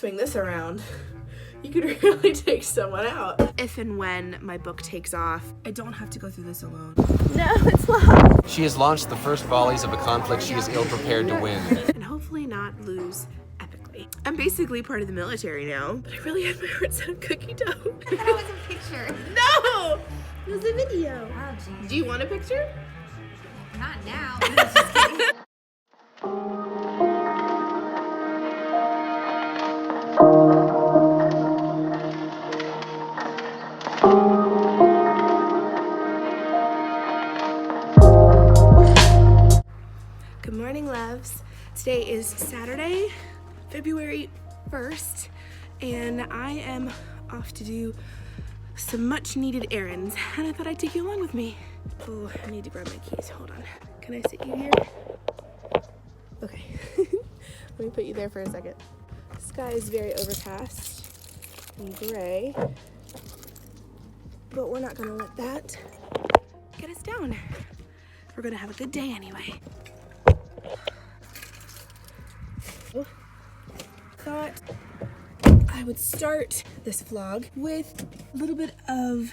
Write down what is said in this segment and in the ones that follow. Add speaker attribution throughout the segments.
Speaker 1: swing this around, you could really take someone out. If and when my book takes off, I don't have to go through this alone. No, it's locked.
Speaker 2: She has launched the first volleys of a conflict she is ill-prepared to win.
Speaker 1: And hopefully not lose epically. I'm basically part of the military now, but I really had my heart set on cookie dough.
Speaker 3: I thought it was a picture.
Speaker 1: No! It was a video.
Speaker 3: Oh, geez.
Speaker 1: Do you want a picture?
Speaker 3: Not now. I was just kidding.
Speaker 1: Good morning, loves. Today is Saturday, February 1st, and I am off to do some much needed errands, and I thought I'd take you along with me. Oh, I need to grab my keys. Hold on. Can I sit you here? Okay. Let me put you there for a second. The sky is very overcast and gray, but we're not gonna let that get us down. We're gonna have a good day anyway. Thought I would start this vlog with a little bit of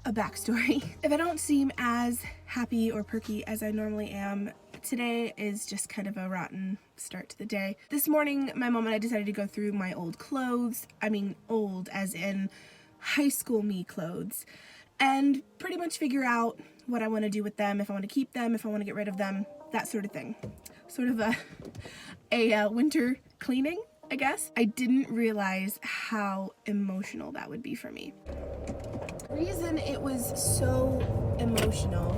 Speaker 1: a backstory. If I don't seem as happy or perky as I normally am, today is just kind of a rotten start to the day. This morning, my mom and I decided to go through my old clothes. I mean old as in high school me clothes, and pretty much figure out what I want to do with them, if I want to keep them, if I want to get rid of them, that sort of thing. Sort of a winter cleaning, I guess. I didn't realize how emotional that would be for me. The reason it was so emotional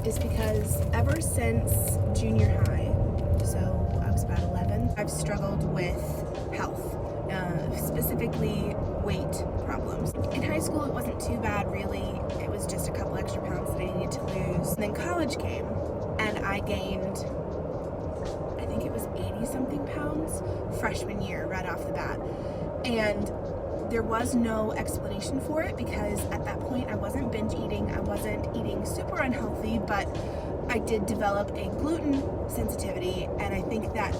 Speaker 1: is because ever since junior high, so I was about 11, I've struggled with health, specifically weight problems. In high school, it wasn't too bad, really. It was just a couple extra pounds that I needed to lose. And then college came, and I gained, I think it was 80-something pounds freshman year right off the bat. And there was no explanation for it because at that point I wasn't binge eating, I wasn't eating super unhealthy, but I did develop a gluten sensitivity, and I think that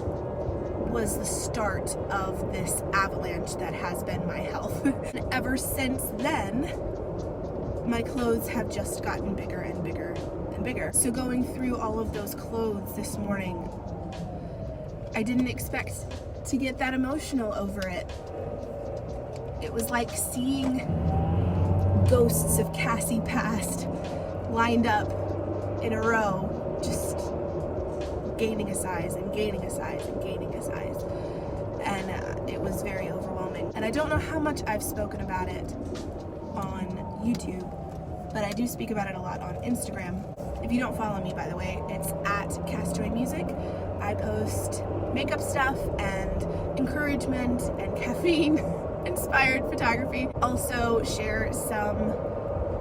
Speaker 1: was the start of this avalanche that has been my health. And ever since then, my clothes have just gotten bigger and bigger and bigger. So going through all of those clothes this morning, I didn't expect to get that emotional over it. It was like seeing ghosts of Cassie past lined up in a row, just gaining a size and gaining a size and gaining a size. And it was very overwhelming. And I don't know how much I've spoken about it on YouTube, but I do speak about it a lot on Instagram. If you don't follow me, by the way, it's at Castaway Music. I post makeup stuff and encouragement and caffeine inspired photography. Also share some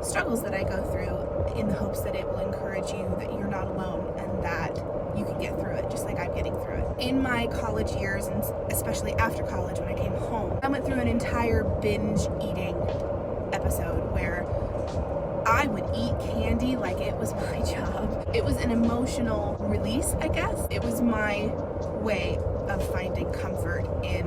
Speaker 1: struggles that I go through in the hopes that it will encourage you that you're not alone and that you can get through it just like I'm getting through it. In my college years, and especially after college when I came home, I went through an entire binge eating episode where I would eat candy like it was my job. It was an emotional release, I guess. It was my way of finding comfort in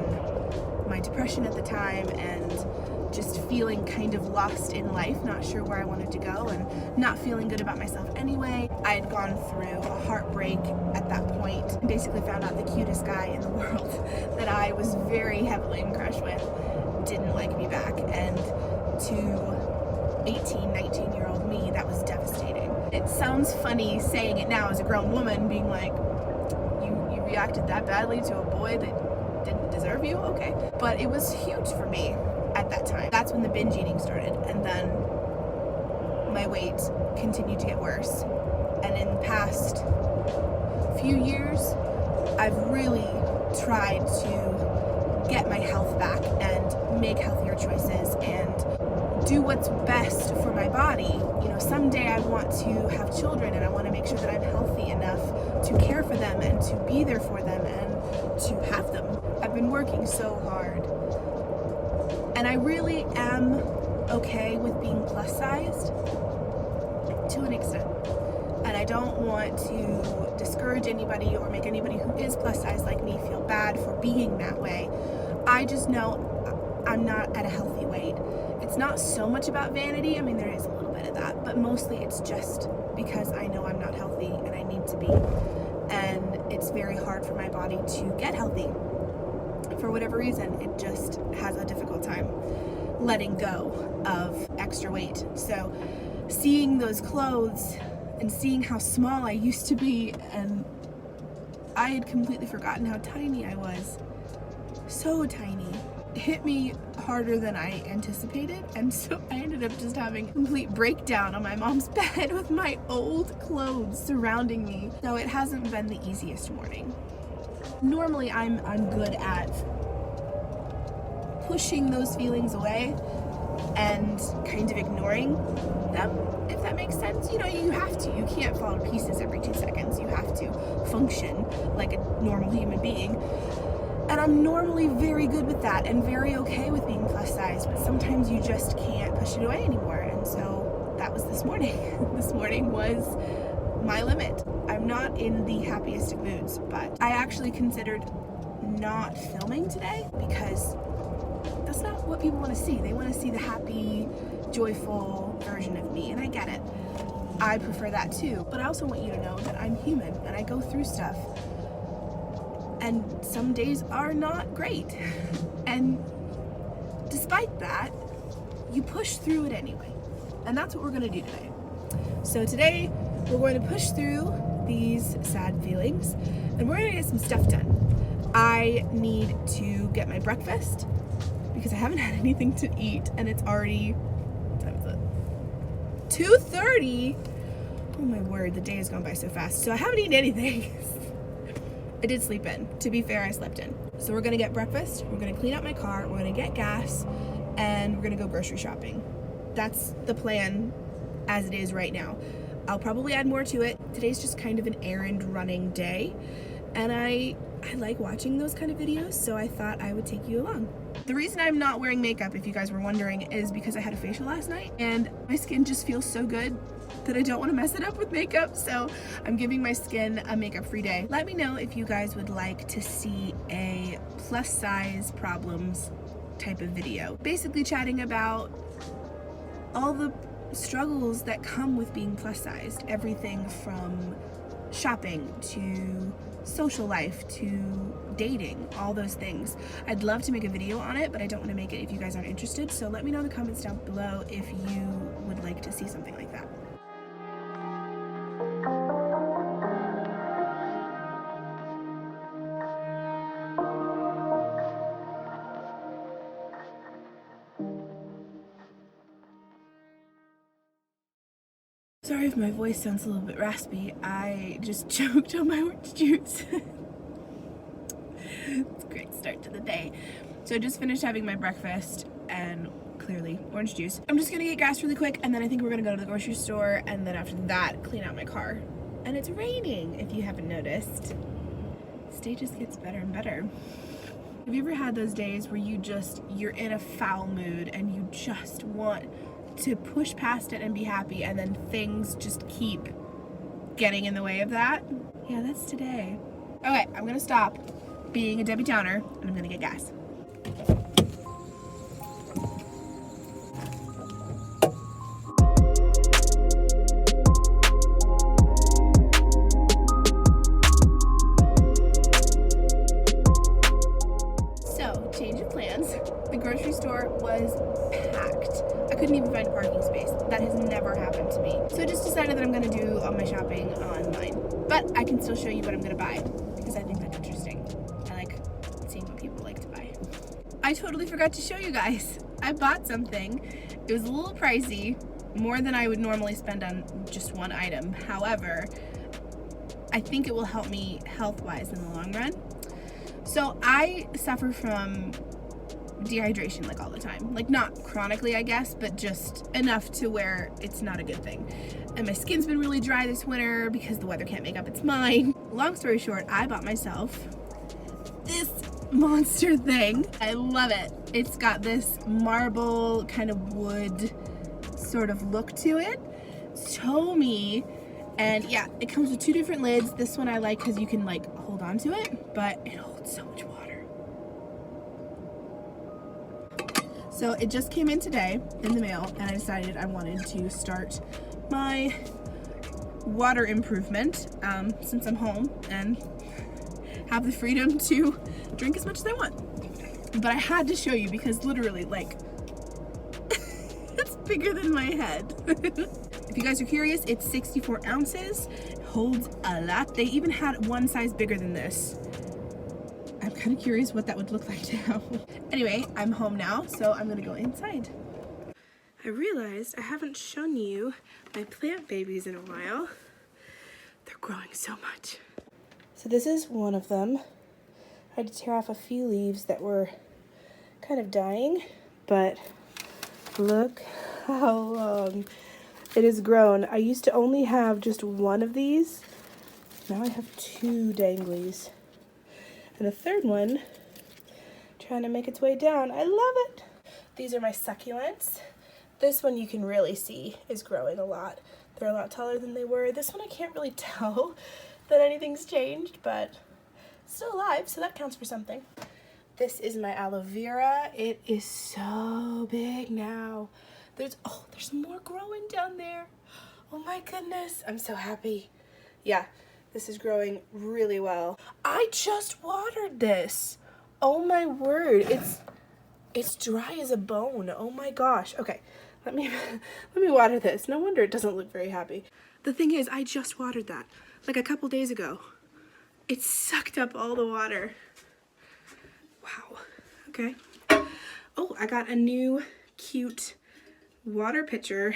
Speaker 1: my depression at the time and just feeling kind of lost in life, not sure where I wanted to go and not feeling good about myself anyway. I had gone through a heartbreak at that point and basically found out the cutest guy in the world that I was very heavily in crush with didn't like me back, and to 18, 19-year-old me, that was devastating. It sounds funny saying it now as a grown woman, being like, you reacted that badly to a boy that didn't deserve you? Okay. But it was huge for me at that time. That's when the binge eating started, and then my weight continued to get worse. And in the past few years, I've really tried to get my health back and make healthier choices and do what's best for my body. You know, someday I want to have children, and I want to make sure that I'm healthy enough to care for them and to be there for them and to have them. I've been working so hard, and I really am okay with being plus sized to an extent. and I don't want to discourage anybody or make anybody who is plus size like me feel bad for being that way. I just know I'm not at a healthy weight. It's not so much about vanity. I mean, there is a little bit of that, but mostly it's just because I know I'm not healthy and I need to be. And it's very hard for my body to get healthy. For whatever reason, it just has a difficult time letting go of extra weight. So seeing those clothes and seeing how small I used to be, and I had completely forgotten how tiny I was. So tiny. It hit me harder than I anticipated, and so I ended up just having a complete breakdown on my mom's bed with my old clothes surrounding me. So it hasn't been the easiest morning. Normally I'm good at pushing those feelings away and kind of ignoring them, if that makes sense. You know, you have to. You can't fall to pieces every 2 seconds. You have to function like a normal human being. And I'm normally very good with that and very okay with being plus size, but sometimes you just can't push it away anymore. And so that was this morning. This morning was my limit. I'm not in the happiest of moods, but I actually considered not filming today because that's not what people want to see. They want to see the happy, joyful version of me, and I get it. I prefer that too, but I also want you to know that I'm human and I go through stuff. And some days are not great. And despite that, you push through it anyway. And that's what we're gonna do today. So today, we're going to push through these sad feelings and we're gonna get some stuff done. I need to get my breakfast because I haven't had anything to eat and it's already, what time is it? 2:30. Oh my word, the day has gone by so fast. So I haven't eaten anything. I did sleep in. To be fair, I slept in. So we're gonna get breakfast, we're gonna clean out my car, we're gonna get gas, and we're gonna go grocery shopping. That's the plan as it is right now. I'll probably add more to it. Today's just kind of an errand running day, and I like watching those kind of videos, so I thought I would take you along. The reason I'm not wearing makeup, if you guys were wondering, is because I had a facial last night, and my skin just feels so good that I don't want to mess it up with makeup, so I'm giving my skin a makeup-free day. Let me know if you guys would like to see a plus size problems type of video. Basically chatting about all the struggles that come with being plus sized. Everything from shopping to social life to dating, all those things. I'd love to make a video on it, but I don't want to make it if you guys aren't interested, so let me know in the comments down below if you would like to see something like that. Sorry if my voice sounds a little bit raspy. I just choked on my orange juice. It's a great start to the day. So I just finished having my breakfast and clearly orange juice. I'm just gonna get gas really quick and then I think we're gonna go to the grocery store and then after that clean out my car. And it's raining, if you haven't noticed. This day just gets better and better. Have you ever had those days where you're in a foul mood and you just want to push past it and be happy, and then things just keep getting in the way of that? Yeah, that's today. Okay, I'm gonna stop being a Debbie Downer and I'm gonna get gas. So, change of plans. The grocery store was packed. I couldn't even find a parking space. That has never happened to me. So I just decided that I'm gonna do all my shopping online. But I can still show you what I'm gonna buy because I think that's interesting. I like seeing what people like to buy. I totally forgot to show you guys. I bought something. It was a little pricey, more than I would normally spend on just one item. However, I think it will help me health-wise in the long run. So I suffer from dehydration like all the time. Like not chronically, I guess, but just enough to where it's not a good thing. And my skin's been really dry this winter because the weather can't make up its mind. Long story short, I bought myself this monster thing. I love it. It's got this marble kind of wood sort of look to it. So me, And yeah, it comes with 2 different lids. This one I like because you can like hold on to it, but it holds so much water. So it just came in today in the mail, and I decided I wanted to start my water improvement since I'm home and have the freedom to drink as much as I want. But I had to show you because literally, like, it's bigger than my head. If you guys are curious, it's 64 ounces, holds a lot. They even had one size bigger than this. I'm kind of curious what that would look like now. Anyway, I'm home now, so I'm gonna go inside. I realized I haven't shown you my plant babies in a while. They're growing so much. So this is one of them. I had to tear off a few leaves that were kind of dying, but look how long it has grown. I used to only have just one of these. Now I have 2 danglies. And a third one trying to make its way down. I love it. These are my succulents. This one you can really see is growing a lot. They're a lot taller than they were. This one I can't really tell that anything's changed, but it's still alive, so that counts for something. This is my aloe vera. It is so big now. There's more growing down there. Oh my goodness, I'm so happy. Yeah, this is growing really well. I just watered this. Oh my word, it's dry as a bone. Oh my gosh. Okay, let me water this. No wonder it doesn't look very happy. The thing is, I just watered that like a couple days ago. It sucked up all the water. Wow. Okay. Oh, I got a new cute water pitcher.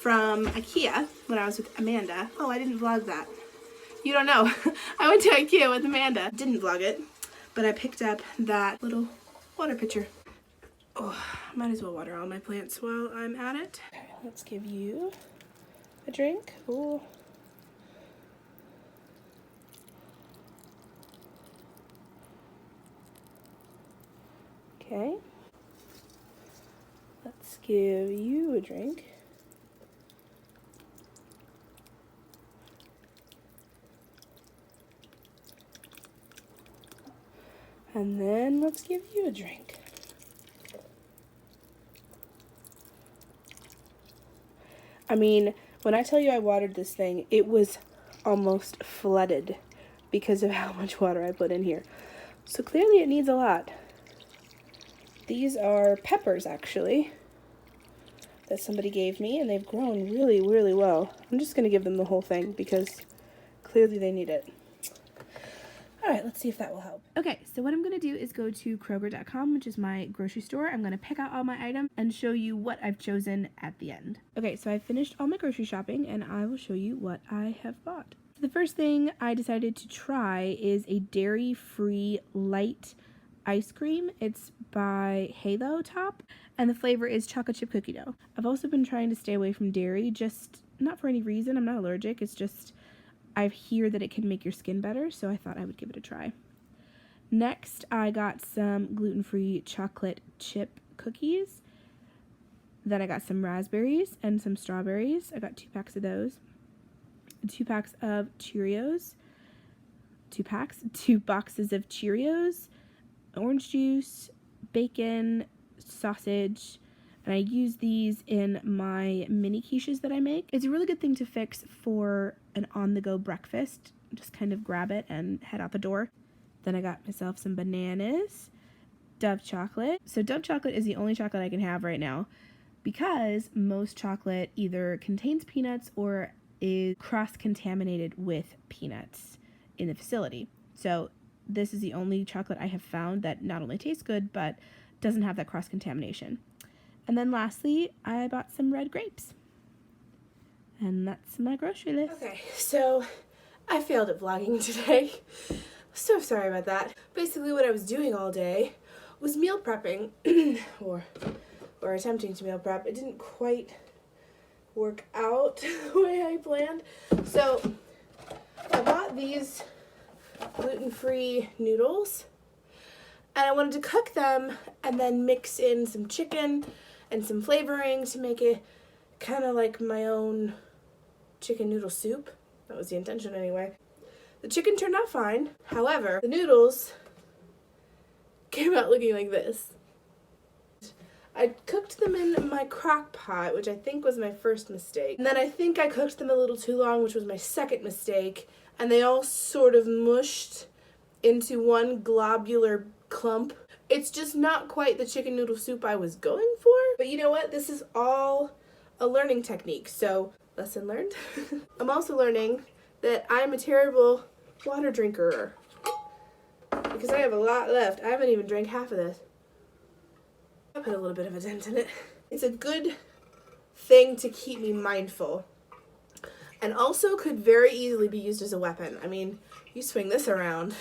Speaker 1: From IKEA when I was with Amanda. Oh, I didn't vlog that. You don't know. I went to IKEA with Amanda. Didn't vlog it, but I picked up that little water pitcher. Oh, might as well water all my plants while I'm at it. Okay, let's give you a drink. Ooh. Okay. Let's give you a drink. And then let's give you a drink. I mean, when I tell you I watered this thing, it was almost flooded because of how much water I put in here. So clearly it needs a lot. These are peppers, actually, that somebody gave me, and they've grown really, really well. I'm just going to give them the whole thing because clearly they need it. All right, let's see if that will help. Okay, so what I'm going to do is go to Kroger.com, which is my grocery store. I'm going to pick out all my items and show you what I've chosen at the end. Okay, so I finished all my grocery shopping, and I will show you what I have bought. The first thing I decided to try is a dairy-free light ice cream. It's by Halo Top, and the flavor is chocolate chip cookie dough. I've also been trying to stay away from dairy, just not for any reason. I'm not allergic. It's just I hear that it can make your skin better, so I thought I would give it a try. Next, I got some gluten-free chocolate chip cookies. Then I got some raspberries and some strawberries. I got 2 packs of those. 2 packs of Cheerios. 2 boxes of Cheerios, orange juice, bacon, sausage, and I use these in my mini quiches that I make. It's a really good thing to fix for an on-the-go breakfast. Just kind of grab it and head out the door. Then I got myself some bananas, Dove chocolate. So Dove chocolate is the only chocolate I can have right now because most chocolate either contains peanuts or is cross-contaminated with peanuts in the facility. So this is the only chocolate I have found that not only tastes good, but doesn't have that cross-contamination. And then lastly, I bought some red grapes. And that's my grocery list. Okay, so I failed at vlogging today. So sorry about that. Basically what I was doing all day was meal prepping, or attempting to meal prep. It didn't quite work out the way I planned. So I bought these gluten-free noodles, and I wanted to cook them and then mix in some chicken and some flavoring to make it kind of like my own chicken noodle soup. That was the intention anyway. The chicken turned out fine. However, the noodles came out looking like this. I cooked them in my crock pot, which I think was my first mistake. And then I think I cooked them a little too long, which was my second mistake. And they all sort of mushed into one globular clump. It's just not quite the chicken noodle soup I was going for. But you know what? This is all a learning technique. So, lesson learned. I'm also learning that I'm a terrible water drinker. Because I have a lot left. I haven't even drank half of this. I put a little bit of a dent in it. It's a good thing to keep me mindful. And also could very easily be used as a weapon. I mean, you swing this around,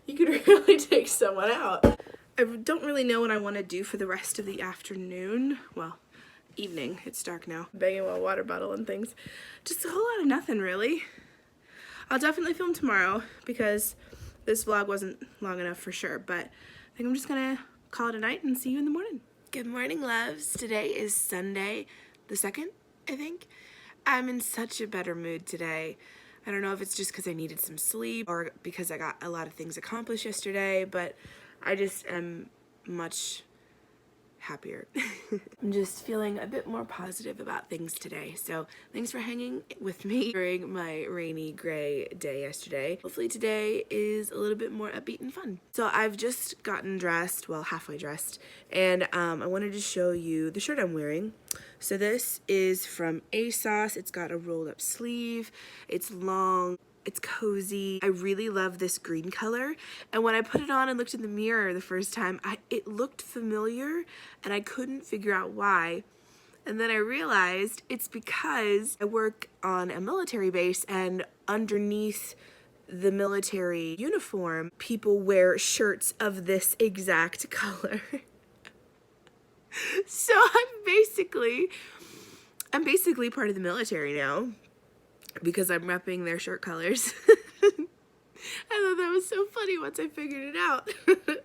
Speaker 1: you could really take someone out. I don't really know what I want to do for the rest of the afternoon. Well, evening. It's dark now. Banging a water bottle and things. Just a whole lot of nothing, really. I'll definitely film tomorrow because this vlog wasn't long enough for sure. But I think I'm just going to call it a night and see you in the morning. Good morning, loves. Today is Sunday the 2nd, I think. I'm in such a better mood today. I don't know if it's just because I needed some sleep or because I got a lot of things accomplished yesterday, but I just am much happier. I'm just feeling a bit more positive about things today. So thanks for hanging with me during my rainy gray day yesterday. Hopefully today is a little bit more upbeat and fun. So I've just gotten dressed, well, halfway dressed, and I wanted to show you the shirt I'm wearing. So this is from ASOS. It's got a rolled up sleeve. It's long. It's cozy. I really love this green color. And when I put it on and looked in the mirror the first time, it looked familiar and I couldn't figure out why. And then I realized it's because I work on a military base, and underneath the military uniform, people wear shirts of this exact color. So I'm basically part of the military now because I'm repping their shirt colors. I thought that was so funny once I figured it out.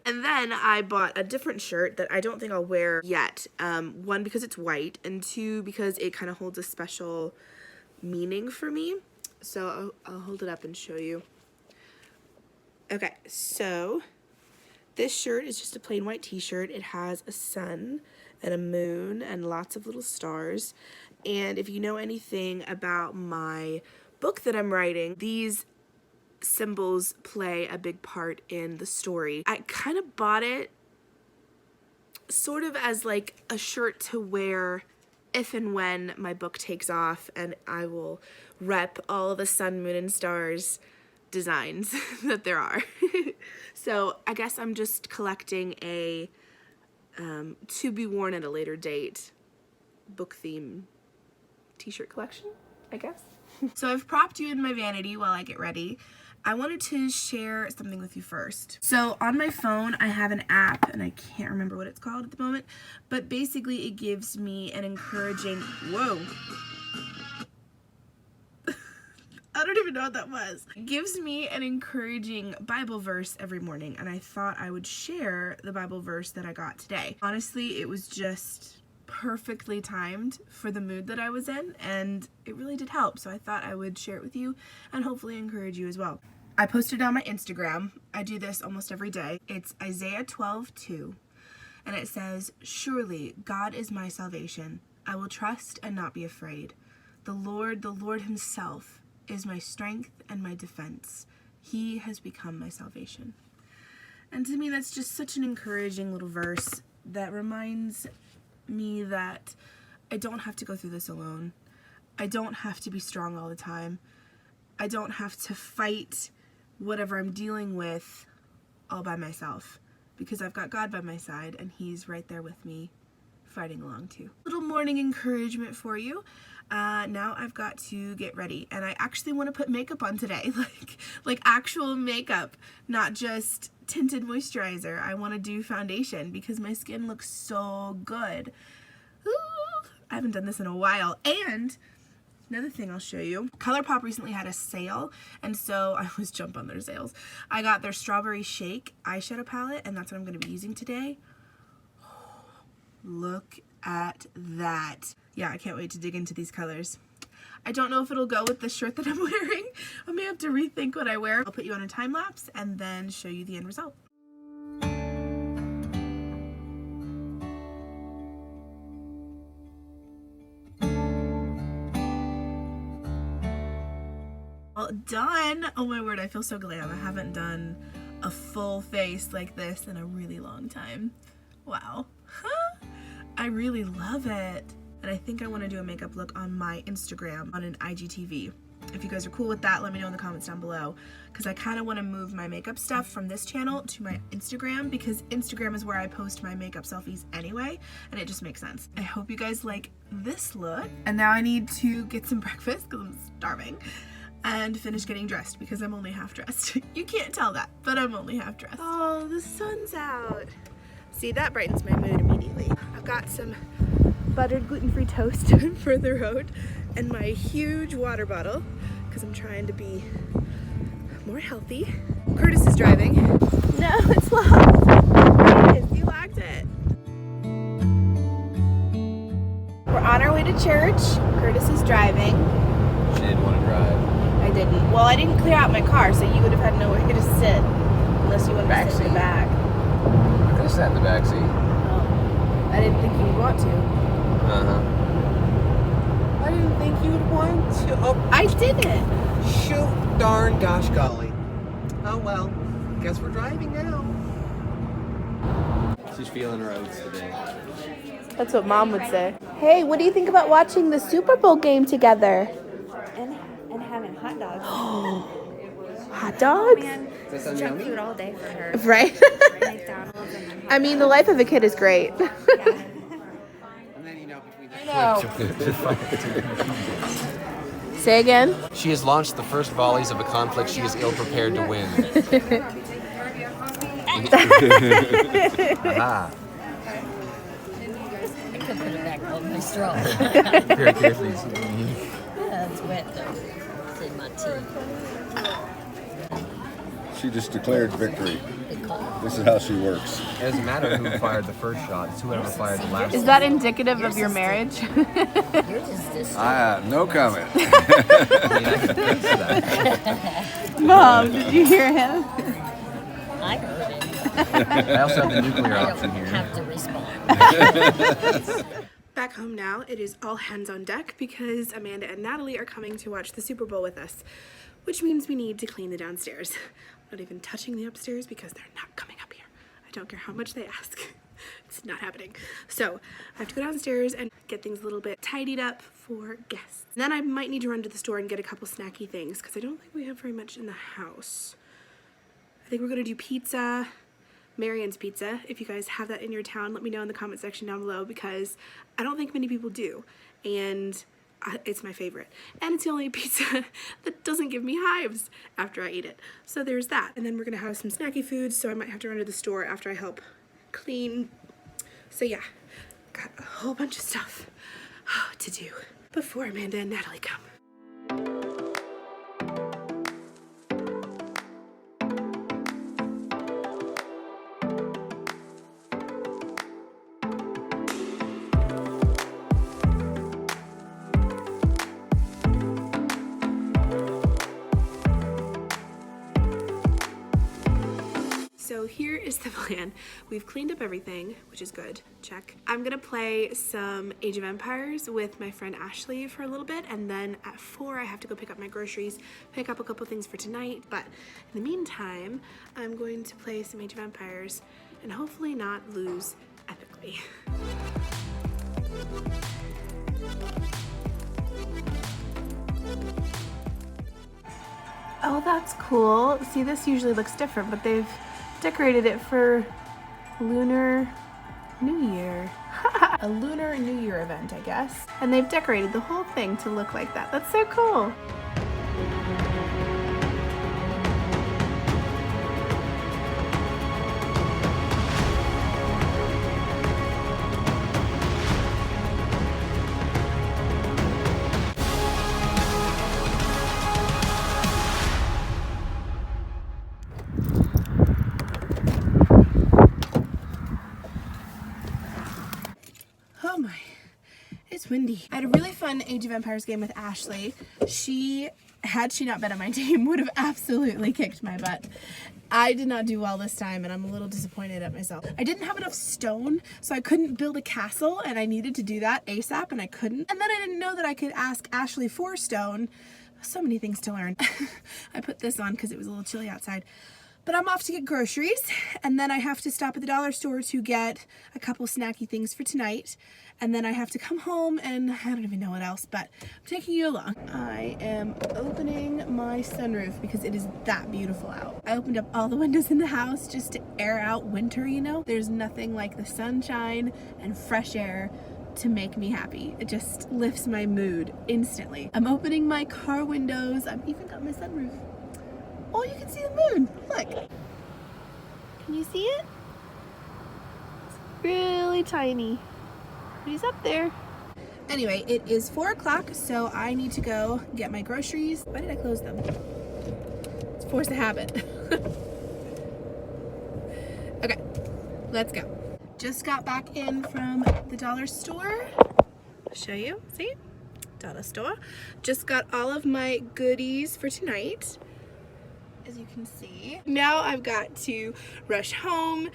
Speaker 1: And then I bought a different shirt that I don't think I'll wear yet. One, because it's white, and two, because it kind of holds a special meaning for me. So I'll hold it up and show you. Okay, so this shirt is just a plain white t-shirt. It has a sun and a moon and lots of little stars. And if you know anything about my book that I'm writing, these symbols play a big part in the story. I kind of bought it sort of as like a shirt to wear if and when my book takes off and I will rep all the sun, moon, and stars designs that there are. So I guess I'm just collecting a to be worn at a later date book theme t-shirt collection, I guess. So I've propped you in my vanity while I get ready. I wanted to share something with you first. So on my phone, I have an app, and I can't remember what it's called at the moment, but basically it gives me an encouraging, whoa. I don't even know what that was. It gives me an encouraging Bible verse every morning, and I thought I would share the Bible verse that I got today. Honestly, it was just perfectly timed for the mood that I was in, and it really did help, so I thought I would share it with you and hopefully encourage you as well. I posted it on my Instagram. I do this almost every day. It's Isaiah 12:2, and it says, "Surely God is my salvation. I will trust and not be afraid. The Lord himself is my strength and my defense. He has become my salvation." And to me, that's just such an encouraging little verse that reminds me that I don't have to go through this alone. I don't have to be strong all the time. I don't have to fight whatever I'm dealing with all by myself, because I've got God by my side and he's right there with me fighting along too. Little morning encouragement for you. Now I've got to get ready, and I actually want to put makeup on today, like actual makeup, not just tinted moisturizer. I want to do foundation because my skin looks so good. Ooh, I haven't done this in a while. And another thing I'll show you, ColourPop recently had a sale, and so I always jump on their sales. I got their Strawberry Shake eyeshadow palette, and that's what I'm going to be using today. Look at that. Yeah, I can't wait to dig into these colors. I don't know if it'll go with the shirt that I'm wearing. I may have to rethink what I wear. I'll put you on a time lapse and then show you the end result. All done. Oh my word, I feel so glam. I haven't done a full face like this in a really long time. Wow. I really love it. And I think I want to do a makeup look on my Instagram on an IGTV. If you guys are cool with that, let me know in the comments down below, because I kind of want to move my makeup stuff from this channel to my Instagram, because Instagram is where I post my makeup selfies anyway, and it just makes sense. I hope you guys like this look. And now I need to get some breakfast because I'm starving, and finish getting dressed because I'm only half dressed. You can't tell that, but I'm only half dressed. Oh, the sun's out. See, that brightens my mood immediately. I've got some buttered gluten-free toast for the road and my huge water bottle because I'm trying to be more healthy. Curtis is driving. No, it's locked. Curtis, you locked it. We're on our way to church. Curtis is driving.
Speaker 2: She didn't want to drive.
Speaker 1: I didn't. Well, I didn't clear out my car, so you would have had nowhere to sit unless you wanted to sit in the back.
Speaker 2: I could have sat in the back seat.
Speaker 1: Oh, I didn't think you would want to.
Speaker 2: I didn't think you would want to. Oh,
Speaker 1: I didn't.
Speaker 2: shoot, darn, gosh golly. Oh well, guess we're driving now. She's feeling her oats today.
Speaker 1: That's what Mom would say. Hey, what do you think about watching the Super Bowl game together?
Speaker 3: And having hot dogs.
Speaker 1: Hot dogs?
Speaker 3: Man, junk food all day for her.
Speaker 1: Right?
Speaker 3: McDonald's and then hot
Speaker 1: I mean, the life of a kid is great.
Speaker 3: Yeah.
Speaker 1: Say again?
Speaker 2: She has launched the first volleys of a conflict she is ill-prepared to win. Aha.
Speaker 4: I could put it back on my straw.
Speaker 2: Very carefully.
Speaker 4: It's wet though. It's in my teeth.
Speaker 5: She just declared victory.
Speaker 4: Good call.
Speaker 5: This is how she works.
Speaker 2: It doesn't matter who fired the first shot, it's whoever fired the last.
Speaker 1: Is that indicative of your marriage?
Speaker 4: Yours is this.
Speaker 5: No comment.
Speaker 1: Mom, did you hear him?
Speaker 4: I heard it.
Speaker 2: I also have the nuclear
Speaker 4: I
Speaker 2: option
Speaker 4: don't
Speaker 2: here.
Speaker 4: have to respond.
Speaker 1: Back home now, it is all hands on deck because Amanda and Natalie are coming to watch the Super Bowl with us, which means we need to clean the downstairs. I'm not even touching the upstairs because they're not coming up here. I don't care how much they ask. It's not happening. So I have to go downstairs and get things a little bit tidied up for guests. And then I might need to run to the store and get a couple snacky things because I don't think we have very much in the house. I think we're gonna do pizza, Marion's Pizza. If you guys have that in your town, let me know in the comment section down below because I don't think many people do. And it's my favorite. And it's the only pizza that doesn't give me hives after I eat it. So there's that. And then we're gonna have some snacky foods, so I might have to run to the store after I help clean. So yeah, got a whole bunch of stuff to do before Amanda and Natalie come. So here is the plan. We've cleaned up everything, which is good, check. I'm gonna play some Age of Empires with my friend Ashley for a little bit, and then at 4 I have to go pick up my groceries, pick up a couple things for tonight, but in the meantime, I'm going to play some Age of Empires and hopefully not lose epically. Oh, that's cool. See, this usually looks different, but they've decorated it for Lunar New Year. A Lunar New Year event, I guess. And they've decorated the whole thing to look like that. That's so cool. Oh my it's windy. I had a really fun Age of Empires game with Ashley. Had she not been on my team, would have absolutely kicked my butt. I did not do well this time, and I'm a little disappointed at myself. I didn't have enough stone, so I couldn't build a castle, and I needed to do that ASAP, and I couldn't. And then I didn't know that I could ask Ashley for stone. So many things to learn. I put this on because it was a little chilly outside. But I'm off to get groceries, and then I have to stop at the dollar store to get a couple snacky things for tonight. And then I have to come home, and I don't even know what else, but I'm taking you along. I am opening my sunroof because it is that beautiful out. I opened up all the windows in the house just to air out winter, you know? There's nothing like the sunshine and fresh air to make me happy. It just lifts my mood instantly. I'm opening my car windows. I've even got my sunroof. Oh, you can see the moon. Look. Can you see it? It's really tiny. But he's up there. Anyway, it is 4 o'clock, so I need to go get my groceries. Why did I close them? It's force a habit. Okay, let's go. Just got back in from the dollar store. I'll show you. See? Dollar store. Just got all of my goodies for tonight, as you can see. Now I've got to rush home,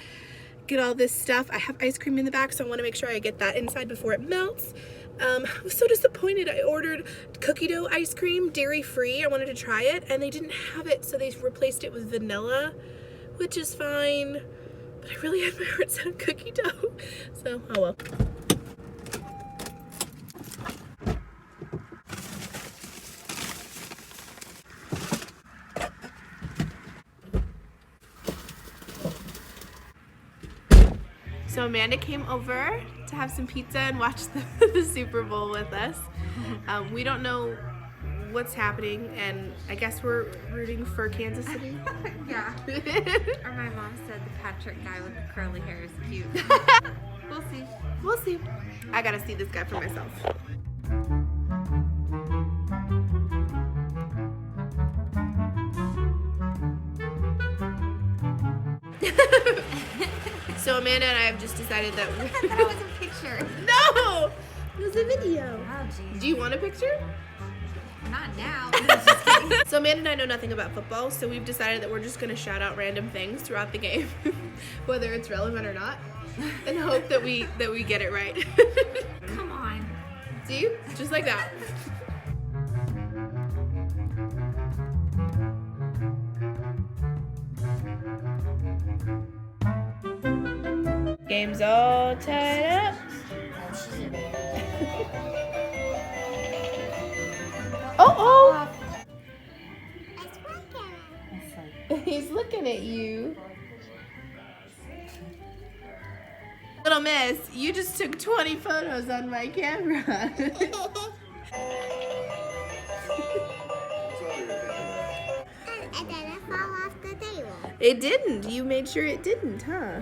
Speaker 1: get all this stuff. I have ice cream in the back, so I want to make sure I get that inside before it melts. I was so disappointed. I ordered cookie dough ice cream, dairy-free. I wanted to try it, and they didn't have it, so they replaced it with vanilla, which is fine. But I really had my heart set on cookie dough, so oh well. So Amanda came over to have some pizza and watch the Super Bowl with us. We don't know what's happening, and I guess we're rooting for Kansas City.
Speaker 3: Yeah. Or my mom said the Patrick guy with the curly hair is cute. We'll see.
Speaker 1: We'll see. I gotta see this guy for myself. So Amanda and I have just decided that
Speaker 3: I thought it was a picture.
Speaker 1: No! It was a video.
Speaker 3: Oh, geez.
Speaker 1: Do you want a picture?
Speaker 3: Not now. Just kidding.
Speaker 1: So Amanda and I know nothing about football, so we've decided that we're just gonna shout out random things throughout the game, whether it's relevant or not, and hope that we get it right.
Speaker 3: Come on.
Speaker 1: See? Just like that. Game's all tied up. Oh! He's looking at you. Little miss, you just took 20 photos on my camera.
Speaker 6: And then it fell off the table.
Speaker 1: It didn't. You made sure it didn't, huh?